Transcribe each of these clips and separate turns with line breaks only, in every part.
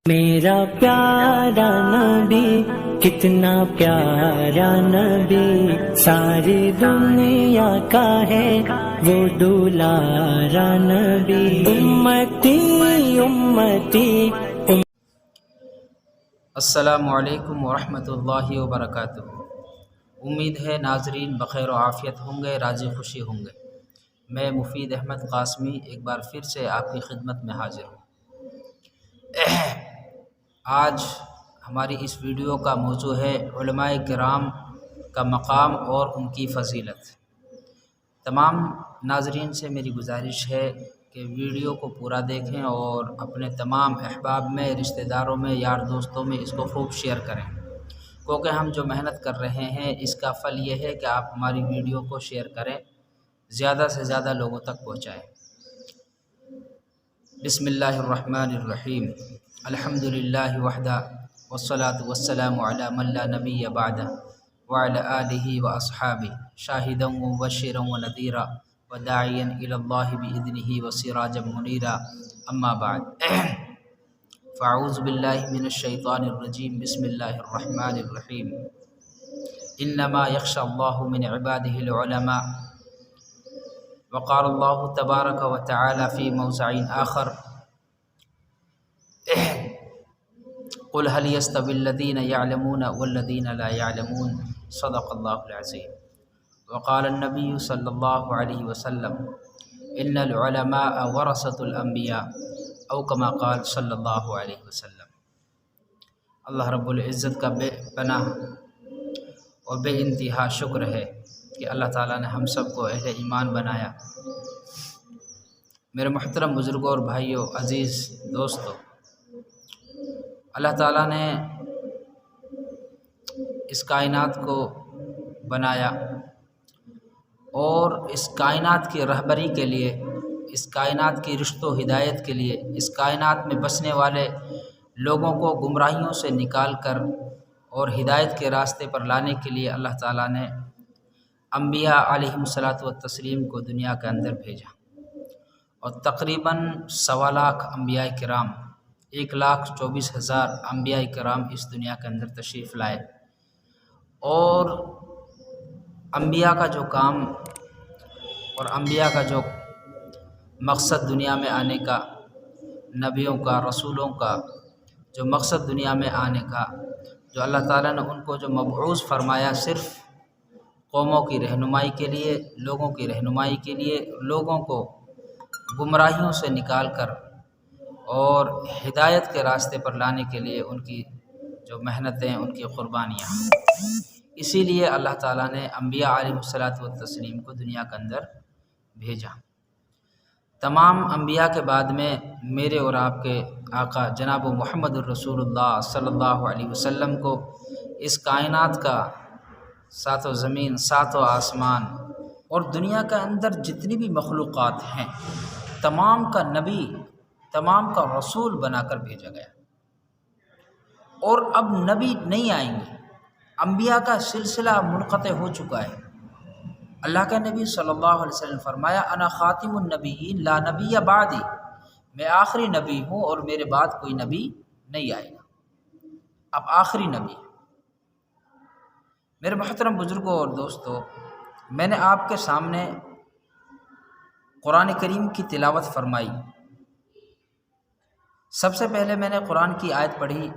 میرا پیارا نبی کتنا پیارا نبی، ساری دنیا کا ہے وہ دلارا نبی، امتی امتی
السلام علیکم ورحمۃ اللہ وبرکاتہ۔ امید ہے ناظرین بخیر و عافیت ہوں گے، راضی خوشی ہوں گے۔ میں مفید احمد قاسمی ایک بار پھر سے آپ کی خدمت میں حاضر ہوں۔ آج ہماری اس ویڈیو کا موضوع ہے علماء کرام کا مقام اور ان کی فضیلت۔ تمام ناظرین سے میری گزارش ہے کہ ویڈیو کو پورا دیکھیں اور اپنے تمام احباب میں، رشتہ داروں میں، یار دوستوں میں اس کو خوب شیئر کریں، کیونکہ ہم جو محنت کر رہے ہیں اس کا پھل یہ ہے کہ آپ ہماری ویڈیو کو شیئر کریں، زیادہ سے زیادہ لوگوں تک پہنچائیں۔ بسم اللہ الرحمن الرحیم، الحمد للہ وحدہ والصلاة والسلام علی من لا نبی بعدہ وعلی آلہ واصحابہ شاہدا ومبشرا ونذیرا وداعیا الی اللہ بإذنہ وسراجا منیرا، اما بعد فاعوذ باللہ من الشیطان الرجیم، بسم اللہ الرحمن الرحیم۔ انما یخشی اللہ من عبادہ العلماء، وقال اللہ تبارک و تعالی فی موضع آخر قل هل يستوي الذين يعلمون والذين لا يعلمون، صدق اللہ العظیم۔ وقال النبی صلی اللہ علیہ وسلم ان العلماء ورثة الانبیاء، او کما قال صلی اللہ علیہ وسلم۔ اللہ رب العزت کا بے پناہ اور بے انتہا شکر ہے کہ اللہ تعالیٰ نے ہم سب کو اہل ایمان بنایا۔ میرے محترم بزرگوں اور بھائیوں، عزیز دوستوں، اللہ تعالیٰ نے اس کائنات کو بنایا اور اس کائنات کی رہبری کے لیے، اس کائنات کی رشد و ہدایت کے لیے، اس کائنات میں بسنے والے لوگوں کو گمراہیوں سے نکال کر اور ہدایت کے راستے پر لانے کے لیے اللہ تعالیٰ نے انبیاء علیہم الصلاۃ والتسلیم کو دنیا کے اندر بھیجا، اور تقریباً 1.25 لاکھ انبیاء کرام، 1,24,000 انبیاء کرام اس دنیا کے اندر تشریف لائے۔ اور انبیاء کا جو کام اور انبیاء کا جو مقصد دنیا میں آنے کا، نبیوں کا، رسولوں کا جو مقصد دنیا میں آنے کا، جو اللہ تعالیٰ نے ان کو جو مبعوث فرمایا، صرف قوموں کی رہنمائی کے لیے، لوگوں کی رہنمائی کے لیے، لوگوں کو گمراہیوں سے نکال کر اور ہدایت کے راستے پر لانے کے لیے ان کی جو محنتیں، ان کی قربانیاں، اسی لیے اللہ تعالیٰ نے انبیاء علیہ الصلاۃ والتسلیم کو دنیا کے اندر بھیجا۔ تمام انبیاء کے بعد میں میرے اور آپ کے آقا جناب محمد الرسول اللہ صلی اللہ علیہ وسلم کو اس کائنات کا 7 زمین، 7 آسمان اور دنیا کے اندر جتنی بھی مخلوقات ہیں، تمام کا نبی، تمام کا رسول بنا کر بھیجا گیا۔ اور اب نبی نہیں آئیں گے، انبیاء کا سلسلہ منقطع ہو چکا ہے۔ اللہ کے نبی صلی اللہ علیہ وسلم فرمایا انا خاتم النبیین لا نبی بعدی، میں آخری نبی ہوں اور میرے بعد کوئی نبی نہیں آئے گا، اب آخری نبی۔ میرے محترم بزرگوں اور دوستوں، میں نے آپ کے سامنے قرآن کریم کی تلاوت فرمائی۔ سب سے پہلے میں نے قرآن کی آیت پڑھی،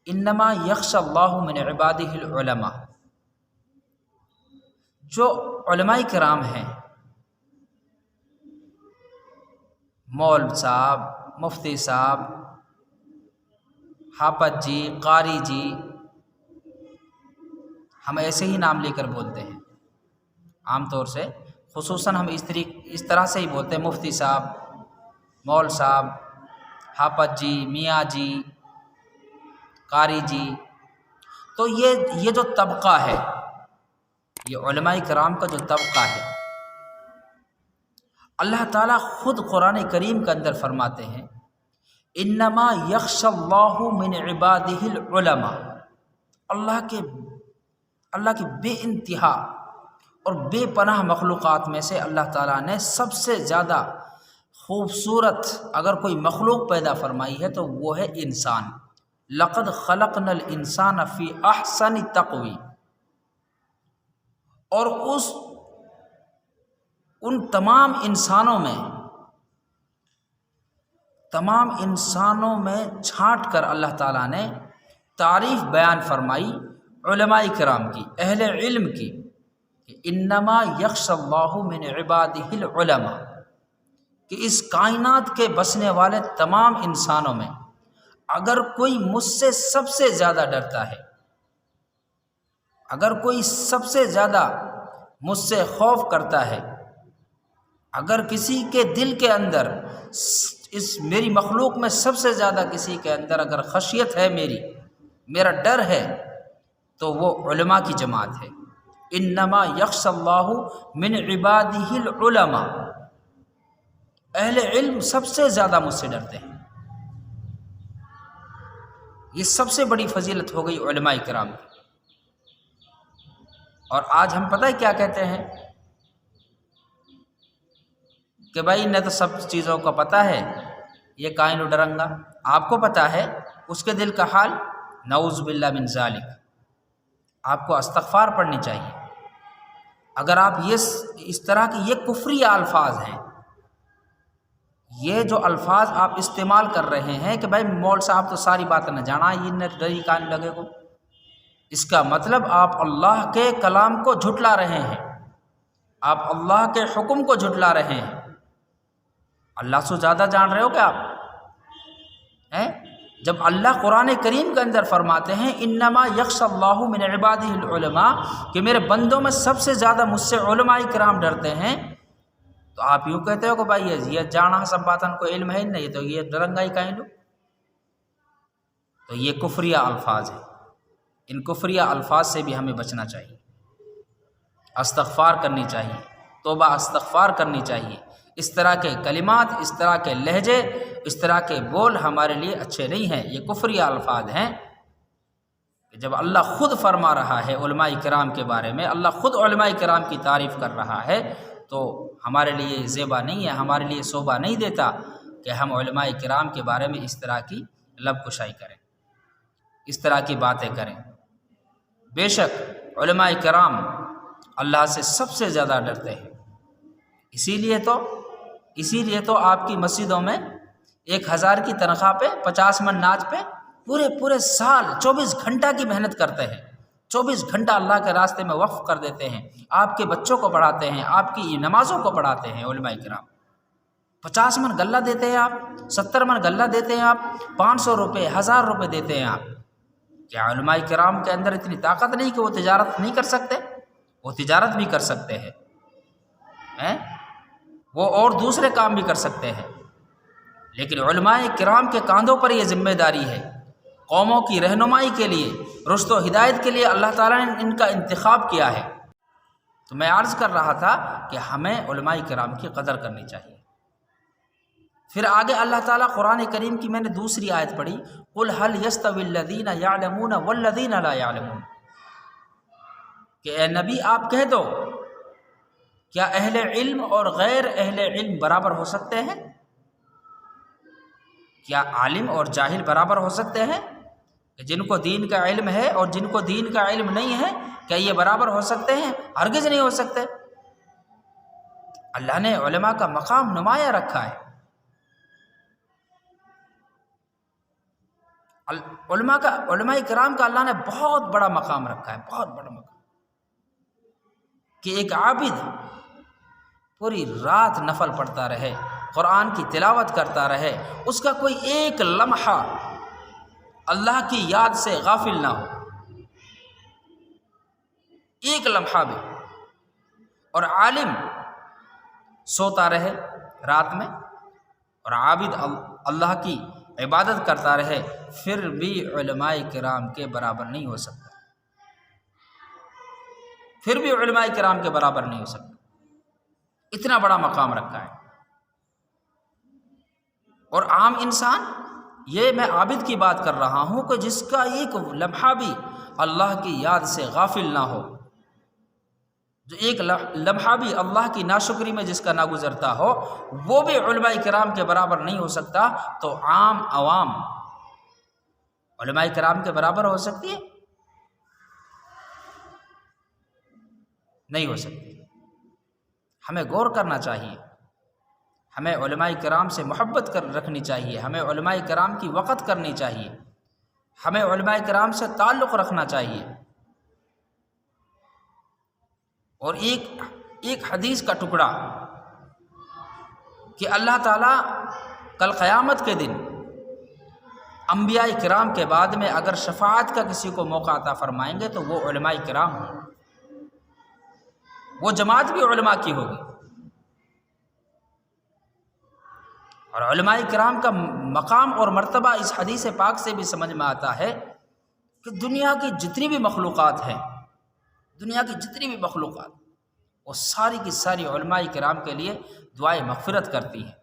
انما یخشی اللہ من عبادہ العلماء۔ جو علماء کرام ہیں، مول صاحب، مفتی صاحب، حافظ جی، قاری جی، ہم ایسے ہی نام لے کر بولتے ہیں عام طور سے، خصوصاً ہم اس طرح سے ہی بولتے ہیں، مفتی صاحب، مول صاحب، حافظ جی، میاں جی، قاری جی۔ تو یہ جو طبقہ ہے، یہ علماء کرام کا جو طبقہ ہے، اللہ تعالیٰ خود قرآن کریم کے اندر فرماتے ہیں انما یخشی اللہ من عبادہ العلماء۔ اللہ کی بے انتہا اور بے پناہ مخلوقات میں سے اللہ تعالیٰ نے سب سے زیادہ خوبصورت اگر کوئی مخلوق پیدا فرمائی ہے تو وہ ہے انسان. لقد خلقنا الانسان فی احسن تقویم. اور ان تمام انسانوں میں چھانٹ کر اللہ تعالیٰ نے تعریف بیان فرمائی علماء کرام کی، اہل علم کی، کہ انما یخشی اللہ من عبادہ العلماء، کہ اس کائنات کے بسنے والے تمام انسانوں میں اگر کوئی مجھ سے سب سے زیادہ ڈرتا ہے، اگر کوئی سب سے زیادہ مجھ سے خوف کرتا ہے، اگر کسی کے دل کے اندر اس میری مخلوق میں سب سے زیادہ کسی کے اندر اگر خشیت ہے، میرا ڈر ہے، تو وہ علماء کی جماعت ہے. انما یخشی اللہ من عبادہ العلماء، اہل علم سب سے زیادہ مجھ سے ڈرتے ہیں. یہ سب سے بڑی فضیلت ہو گئی علماء کرام کی. اور آج ہم پتہ ہے کیا کہتے ہیں کہ بھائی انہیں تو سب چیزوں کا پتہ ہے، یہ کائن و ڈرنگا. آپ کو پتہ ہے اس کے دل کا حال؟ نعوذ باللہ من ذالک. آپ کو استغفار پڑھنی چاہیے. اگر آپ اس طرح کی یہ کفری الفاظ ہیں، یہ جو الفاظ آپ استعمال کر رہے ہیں کہ بھائی مول صاحب تو ساری باتیں نہ جانا، یہ ڈری کان لگے کو، اس کا مطلب آپ اللہ کے کلام کو جھٹلا رہے ہیں، آپ اللہ کے حکم کو جھٹلا رہے ہیں. اللہ سے زیادہ جان رہے ہو کیا آپ؟ جب اللہ قرآن کریم کے اندر فرماتے ہیں انما یخشی اللہ من عبادہ العلماء، کہ میرے بندوں میں سب سے زیادہ مجھ سے علماء کرام ڈرتے ہیں، تو آپ یوں کہتے ہو کہ بھائی یہ جانا سب باتن کو علم ہے نہیں، تو یہ ڈرنگائی کہیں لو. تو یہ کفریہ الفاظ ہیں. ان کفریہ الفاظ سے بھی ہمیں بچنا چاہیے، استغفار کرنی چاہیے، توبہ استغفار کرنی چاہیے. اس طرح کے کلمات، اس طرح کے لہجے، اس طرح کے بول ہمارے لیے اچھے نہیں ہیں. یہ کفریہ الفاظ ہیں کہ جب اللہ خود فرما رہا ہے علماء کرام کے بارے میں، اللہ خود علماء کرام کی تعریف کر رہا ہے، تو ہمارے لیے زیبا نہیں ہے، ہمارے لیے شوبھا نہیں دیتا کہ ہم علماء کرام کے بارے میں اس طرح کی لب کشائی کریں، اس طرح کی باتیں کریں. بے شک علماء کرام اللہ سے سب سے زیادہ ڈرتے ہیں. اسی لیے تو آپ کی مسجدوں میں 1000 کی تنخواہ پہ 50 من ناچ پہ پورے سال 24 گھنٹہ کی محنت کرتے ہیں، 24 گھنٹہ اللہ کے راستے میں وقف کر دیتے ہیں، آپ کے بچوں کو پڑھاتے ہیں، آپ کی نمازوں کو پڑھاتے ہیں علماء کرام. 50 من غلہ دیتے ہیں آپ، 70 من غلہ دیتے ہیں آپ، 500 روپے 1000 روپے دیتے ہیں آپ. کیا علماء کرام کے اندر اتنی طاقت نہیں کہ وہ تجارت نہیں کر سکتے؟ وہ تجارت بھی کر سکتے ہیں، وہ اور دوسرے کام بھی کر سکتے ہیں. لیکن علماء کرام کے کاندھوں پر یہ ذمہ داری ہے. قوموں کی رہنمائی کے لیے، رشد و ہدایت کے لیے اللہ تعالیٰ نے ان کا انتخاب کیا ہے. تو میں عرض کر رہا تھا کہ ہمیں علماء کرام کی قدر کرنی چاہیے. پھر آگے اللہ تعالیٰ قرآن کریم کی میں نے دوسری آیت پڑھی، قُلْ هَلْ يَسْتَوِي الَّذِينَ يَعْلَمُونَ وَالَّذِينَ لَا يَعْلَمُونَ، کہ اے نبی آپ کہہ دو کیا اہل علم اور غیر اہل علم برابر ہو سکتے ہیں؟ کیا عالم اور جاہل برابر ہو سکتے ہیں؟ کہ جن کو دین کا علم ہے اور جن کو دین کا علم نہیں ہے، کیا یہ برابر ہو سکتے ہیں؟ ہرگز نہیں ہو سکتے. اللہ نے علماء کا مقام نمایاں رکھا ہے. علماء کرام کا اللہ نے بہت بڑا مقام رکھا ہے، بہت بڑا مقام، کہ ایک عابد پوری رات نفل پڑھتا رہے، قرآن کی تلاوت کرتا رہے، اس کا کوئی ایک لمحہ اللہ کی یاد سے غافل نہ ہو، ایک لمحہ بھی. اور عالم سوتا رہے رات میں اور عابد اللہ کی عبادت کرتا رہے، پھر بھی علماء کرام کے برابر نہیں ہو سکتا، پھر بھی علماء کرام کے برابر نہیں ہو سکتا. اتنا بڑا مقام رکھا ہے. اور عام انسان، یہ میں عابد کی بات کر رہا ہوں کہ جس کا ایک لمحہ بھی اللہ کی یاد سے غافل نہ ہو، جو ایک لمحہ بھی اللہ کی ناشکری میں جس کا نہ گزرتا ہو، وہ بھی علماء کرام کے برابر نہیں ہو سکتا، تو عام عوام علماء کرام کے برابر ہو سکتی ہے؟ نہیں ہو سکتی۔ ہمیں غور کرنا چاہیے، ہمیں علماء کرام سے محبت رکھنی چاہیے، ہمیں علماء کرام کی وقت کرنی چاہیے، ہمیں علماء کرام سے تعلق رکھنا چاہیے۔ اور ایک حدیث کا ٹکڑا کہ اللہ تعالیٰ کل قیامت کے دن انبیاء کرام کے بعد میں اگر شفاعت کا کسی کو موقع عطا فرمائیں گے تو وہ علماء کرام ہوں، وہ جماعت بھی علماء کی ہوگی۔ اور علماء کرام کا مقام اور مرتبہ اس حدیث پاک سے بھی سمجھ میں آتا ہے کہ دنیا کی جتنی بھی مخلوقات ہیں، دنیا کی جتنی بھی مخلوقات، وہ ساری کی ساری علماء کرام کے لیے دعائیں مغفرت کرتی ہیں،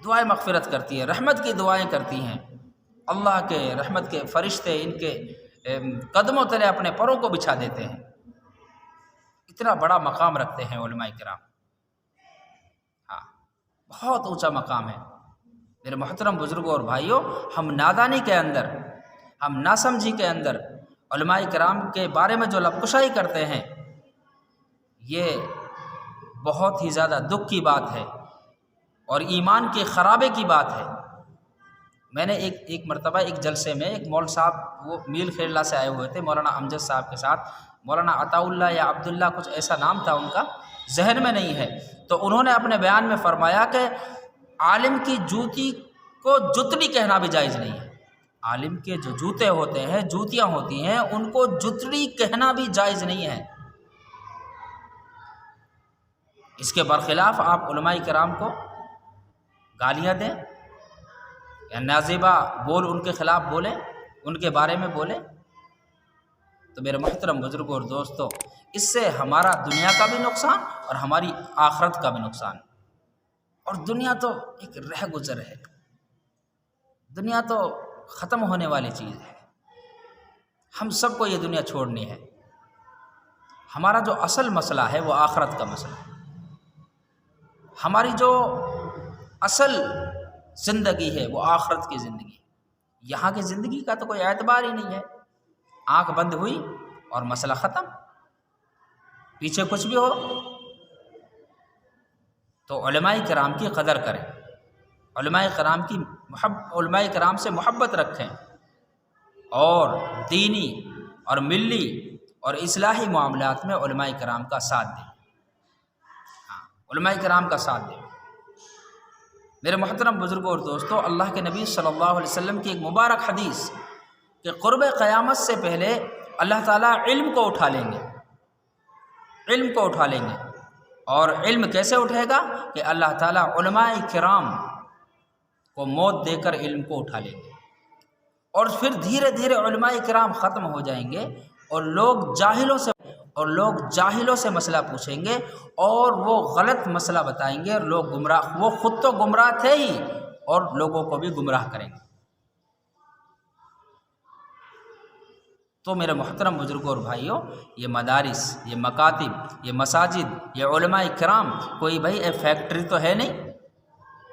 دعائیں مغفرت کرتی ہیں، رحمت کی دعائیں کرتی ہیں۔ اللہ کے رحمت کے فرشتے ان کے قدموں تلے اپنے پروں کو بچھا دیتے ہیں، اتنا بڑا مقام رکھتے ہیں علماء کرام۔ ہاں، بہت اونچا مقام ہے۔ میرے محترم بزرگوں اور بھائیوں، ہم نادانی کے اندر، ہم ناسمجھی کے اندر علماء کرام کے بارے میں جو لبکشائی کرتے ہیں، یہ بہت ہی زیادہ دکھ کی بات ہے اور ایمان کے خرابے کی بات ہے۔ میں نے ایک مرتبہ ایک جلسے میں ایک مول صاحب، وہ میل کھیرلا سے آئے ہوئے تھے، مولانا امجد صاحب کے ساتھ، مولانا عطا اللہ یا عبداللہ کچھ ایسا نام تھا ان کا، ذہن میں نہیں ہے، تو انہوں نے اپنے بیان میں فرمایا کہ عالم کی جوتی کو جتڑی کہنا بھی جائز نہیں ہے۔ عالم کے جو جوتے ہوتے ہیں، جوتیاں ہوتی ہیں، ان کو جتڑی کہنا بھی جائز نہیں ہے۔ اس کے برخلاف آپ علماء کرام کو گالیاں دیں یا نازیبا بول ان کے خلاف بولیں، ان کے بارے میں بولیں، تو میرے محترم بزرگوں اور دوستوں، اس سے ہمارا دنیا کا بھی نقصان اور ہماری آخرت کا بھی نقصان۔ اور دنیا تو ایک رہ گزر ہے، دنیا تو ختم ہونے والی چیز ہے، ہم سب کو یہ دنیا چھوڑنی ہے۔ ہمارا جو اصل مسئلہ ہے وہ آخرت کا مسئلہ ہے۔ ہماری جو اصل زندگی ہے وہ آخرت کی زندگی ہے۔ یہاں کی زندگی کا تو کوئی اعتبار ہی نہیں ہے، آنکھ بند ہوئی اور مسئلہ ختم، پیچھے کچھ بھی ہو۔ تو علماء کرام کی قدر کریں، علماء کرام سے محبت رکھیں، اور دینی اور ملی اور اصلاحی معاملات میں علماء کرام کا ساتھ دیں۔ علماء کرام کا ساتھ دیں۔ میرے محترم بزرگوں اور دوستوں، اللہ کے نبی صلی اللہ علیہ وسلم کی ایک مبارک حدیث کہ قرب قیامت سے پہلے اللہ تعالیٰ علم کو اٹھا لیں گے، علم کو اٹھا لیں گے۔ اور علم کیسے اٹھے گا؟ کہ اللہ تعالیٰ علماء کرام کو موت دے کر علم کو اٹھا لیں گے، اور پھر دھیرے دھیرے علماء کرام ختم ہو جائیں گے، اور لوگ جاہلوں سے مسئلہ پوچھیں گے، اور وہ غلط مسئلہ بتائیں گے، اور لوگ گمراہ، وہ خود تو گمراہ تھے ہی اور لوگوں کو بھی گمراہ کریں گے۔ تو میرے محترم بزرگوں اور بھائیوں، یہ مدارس، یہ مکاتب، یہ مساجد، یہ علماء کرام کوئی بھائی فیکٹری تو ہے نہیں،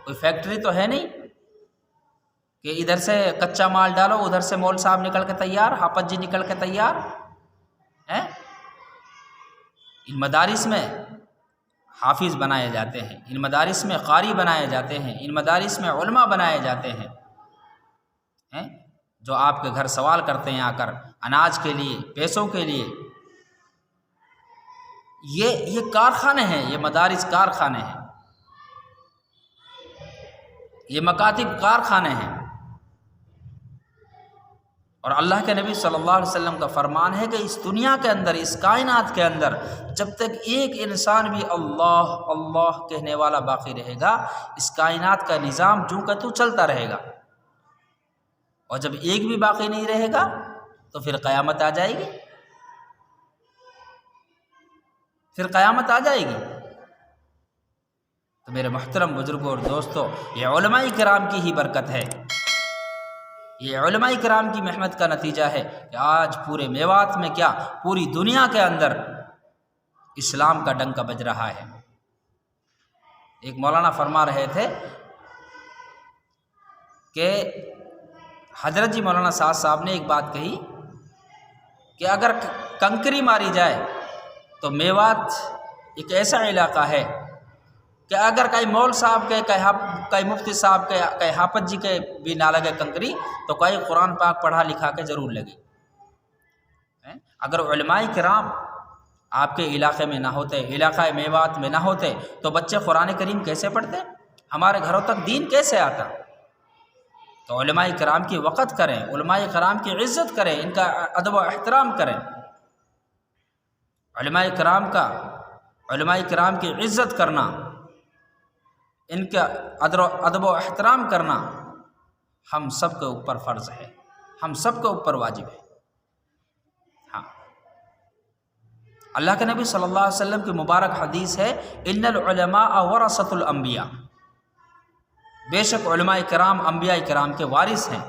کوئی فیکٹری تو ہے نہیں کہ ادھر سے کچا مال ڈالو، ادھر سے مول صاحب نکل کے تیار، حافظ جی نکل کے تیار ہیں۔ ان مدارس میں حافظ بنائے جاتے ہیں، ان مدارس میں قاری بنائے جاتے ہیں، ان مدارس میں علماء بنائے جاتے ہیں، جو آپ کے گھر سوال کرتے ہیں آ کر اناج کے لیے، پیسوں کے لیے۔ یہ کارخانے ہیں، یہ مدارس کارخانے ہیں، یہ مکاتب کارخانے ہیں۔ اور اللہ کے نبی صلی اللہ علیہ وسلم کا فرمان ہے کہ اس دنیا کے اندر، اس کائنات کے اندر، جب تک ایک انسان بھی اللہ اللہ کہنے والا باقی رہے گا، اس کائنات کا نظام جو کہ تو چلتا رہے گا۔ اور جب ایک بھی باقی نہیں رہے گا تو پھر قیامت آ جائے گی، پھر قیامت آ جائے گی۔ تو میرے محترم بزرگوں اور دوستوں، یہ علماء کرام کی ہی برکت ہے، یہ علماء کرام کی محنت کا نتیجہ ہے کہ آج پورے میوات میں کیا، پوری دنیا کے اندر اسلام کا ڈنکا بج رہا ہے۔ ایک مولانا فرما رہے تھے کہ حضرت جی مولانا سعد صاحب نے ایک بات کہی کہ اگر کنکری ماری جائے تو میوات ایک ایسا علاقہ ہے کہ اگر کئی مول صاحب کے کئی مفتی صاحب کے کئی حافظ جی کے بھی نہ لگے کنکری تو کئی قرآن پاک پڑھا لکھا کے ضرور لگے۔ اگر علماء کرام آپ کے علاقے میں نہ ہوتے، علاقہ میوات میں نہ ہوتے تو بچے قرآن کریم کیسے پڑھتے؟ ہمارے گھروں تک دین کیسے آتا؟ تو علماء کرام کی وقت کریں، علماء کرام کی عزت کریں، ان کا ادب و احترام کریں۔ علماء کرام کی عزت کرنا، ان کا ادب و احترام کرنا ہم سب کے اوپر فرض ہے، ہم سب کے اوپر واجب ہے۔ ہاں، اللہ کے نبی صلی اللہ علیہ وسلم کی مبارک حدیث ہے، ان العلماء ورثۃ الانبیاء، بے شک علماء کرام انبیاء کرام کے وارث ہیں۔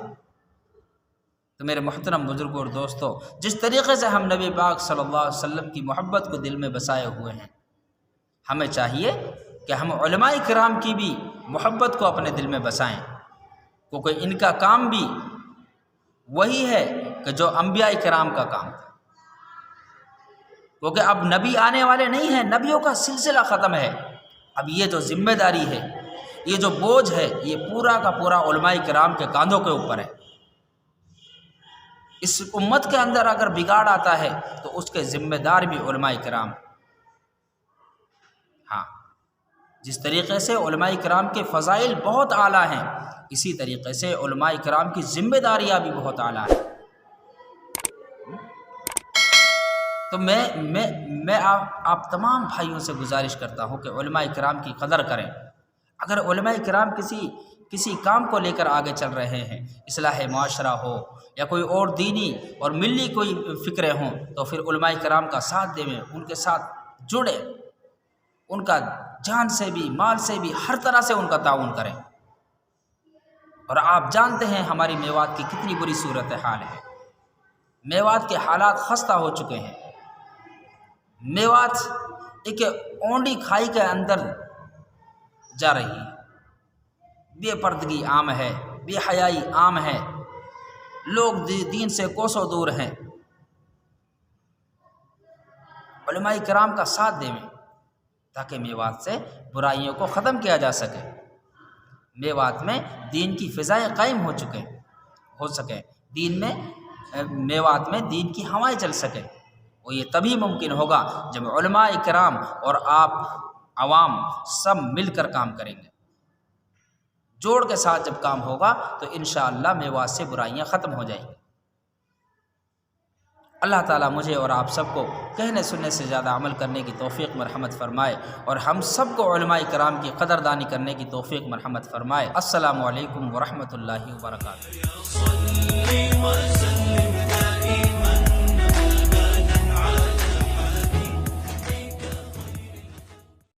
تو میرے محترم بزرگوں اور دوستوں، جس طریقے سے ہم نبی پاک صلی اللہ علیہ وسلم کی محبت کو دل میں بسائے ہوئے ہیں، ہمیں چاہیے کہ ہم علماء کرام کی بھی محبت کو اپنے دل میں بسائیں، کیونکہ ان کا کام بھی وہی ہے کہ جو انبیاء کرام کا کام تھا۔ کیونکہ اب نبی آنے والے نہیں ہیں، نبیوں کا سلسلہ ختم ہے۔ اب یہ جو ذمہ داری ہے، یہ جو بوجھ ہے، یہ پورا کا پورا علماء کرام کے کاندھوں کے اوپر ہے۔ اس امت کے اندر اگر بگاڑ آتا ہے تو اس کے ذمہ دار بھی علماء کرام۔ ہاں، جس طریقے سے علماء کرام کے فضائل بہت اعلیٰ ہیں، اسی طریقے سے علماء کرام کی ذمہ داریاں بھی بہت اعلیٰ ہیں۔ تو میں آپ تمام بھائیوں سے گزارش کرتا ہوں کہ علماء کرام کی قدر کریں۔ اگر علماء کرام کسی کام کو لے کر آگے چل رہے ہیں، اصلاح معاشرہ ہو یا کوئی اور دینی اور ملی کوئی فکریں ہوں، تو پھر علماء کرام کا ساتھ دیں، ان کے ساتھ جڑے، ان کا جان سے بھی مال سے بھی ہر طرح سے ان کا تعاون کریں۔ اور آپ جانتے ہیں ہماری میوات کی کتنی بری صورتحال ہے، میوات کے حالات خستہ ہو چکے ہیں۔ میوات ایک اونڈی کھائی کے اندر جا رہی ہے، بے پردگی عام ہے، بے حیائی عام ہے، لوگ دین سے کوسوں دور ہیں۔ علماء کرام کا ساتھ دیں تاکہ میوات سے برائیوں کو ختم کیا جا سکے، میوات میں دین کی فضائیں قائم ہو سکیں، میوات میں دین کی ہوائیں چل سکیں۔ وہ یہ تبھی ممکن ہوگا جب علماء کرام اور آپ عوام سب مل کر کام کریں گے۔ جوڑ کے ساتھ جب کام ہوگا تو انشاءاللہ میوات سے برائیاں ختم ہو جائیں گی۔ اللہ تعالیٰ مجھے اور آپ سب کو کہنے سننے سے زیادہ عمل کرنے کی توفیق مرحمت فرمائے، اور ہم سب کو علماء کرام کی قدردانی کرنے کی توفیق مرحمت فرمائے۔ السلام علیکم ورحمۃ اللہ وبرکاتہ۔